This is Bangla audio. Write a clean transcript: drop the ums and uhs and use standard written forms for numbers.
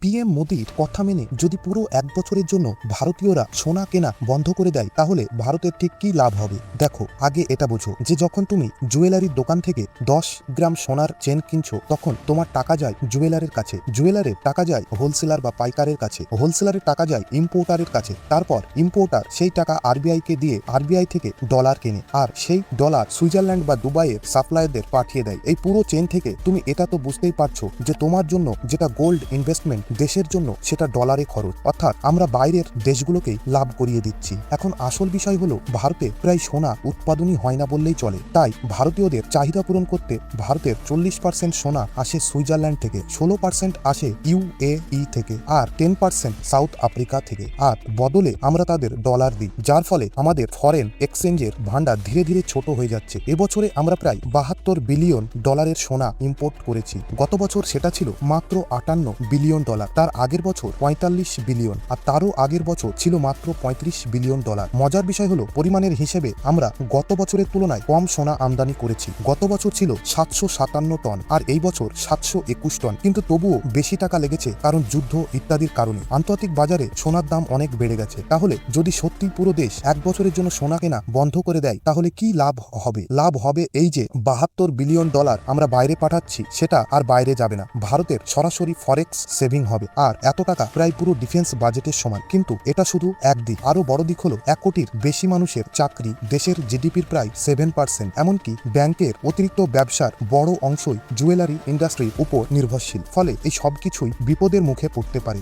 পিএম মোদির কথা মেনে যদি পুরো 1 বছরের জন্য ভারতীয়রা সোনা কেনা বন্ধ করে দেয় তাহলে ভারতের ঠিক কি লাভ হবে। দেখো, আগে এটা বোঝো যে যখন তুমি জুয়েলারির দোকান থেকে 10 গ্রাম সোনার চেন কিনছো তখন তোমার টাকা যায় জুয়েলারের কাছে, জুয়েলারের টাকা যায় হোলসেলার বা পাইকারের কাছে, হোলসেলারের টাকা যায় ইম্পোর্টারের কাছে, তারপর ইম্পোর্টার সেই টাকা আরবিআইকে দিয়ে আরবিআই থেকে ডলার কেনে আর সেই ডলার সুইজারল্যান্ড বা দুবাইয়ের সাপ্লায়ারদের পাঠিয়ে দেয়। এই পুরো চেন থেকে তুমি এটা তো বুঝতেই পারছো যে তোমার জন্য যেটা গোল্ড ইনভেস্টমেন্ট, দেশের জন্য সেটা ডলারে খরচ, অর্থাৎ আমরা বাইরের দেশগুলোকেই লাভ করিয়ে দিচ্ছি। এখন আসল বিষয় হলো ভারতে প্রায় সোনা উৎপাদনই হয় না বললেই চলে, তাই ভারতীয়দের চাহিদা পূরণ করতে ভারতের 40% সোনা আসে সুইজারল্যান্ড থেকে, 16% আসে ইউএই থেকে আর 10% সাউথ আফ্রিকা থেকে, আর বদলে আমরা তাদের ডলার দিই, যার ফলে আমাদের ফরেন এক্সচেঞ্জের ভান্ডার ধীরে ধীরে ছোট হয়ে যাচ্ছে। এবছরে আমরা প্রায় 72 বিলিয়ন ডলারের সোনা ইম্পোর্ট করেছি। গত বছর সেটা ছিল মাত্র 58 বিলিয়ন ডলার, তার আগের বছর 45 বিলিয়ন, আর তারও আগের বছর ছিল মাত্র 35 বিলিয়ন ডলার। মজার বিষয় হলো পরিমাণের হিসেবে আমরা গত বছরের তুলনায় কম সোনা আমদানি করেছি। গত বছর ছিল 757 টন আর এই বছর 721 টন, কিন্তু তবুও বেশি টাকা লেগেছে কারণ যুদ্ধ ইত্যাদির কারণে আন্তর্জাতিক বাজারে সোনার দাম অনেক বেড়ে গেছে। তাহলে যদি সত্যি পুরো দেশ 1 বছরের জন্য সোনা কেনা বন্ধ করে দেয় তাহলে কি লাভ হবে? লাভ হবে এই যে 72 বিলিয়ন ডলার আমরা বাইরে পাঠাচ্ছি সেটা আর বাইরে যাবে না, ভারতের সরাসরি ফরেক্স সেভিং হবে, আর এত টাকা প্রায় পুরো ডিফেন্স বাজেটের সমান। কিন্তু এটা শুধু এক দিক, আরো বড় দিক হলো 1 কোটির বেশি মানুষের চাকরি, দেশের জিডিপির প্রায় 7%, এমনকি ব্যাংকের অতিরিক্ত ব্যবসার বড় অংশই জুয়েলারি ইন্ডাস্ট্রির উপর নির্ভরশীল। ফলে এই সবকিছুই বিপদের মুখে পড়তে পারে।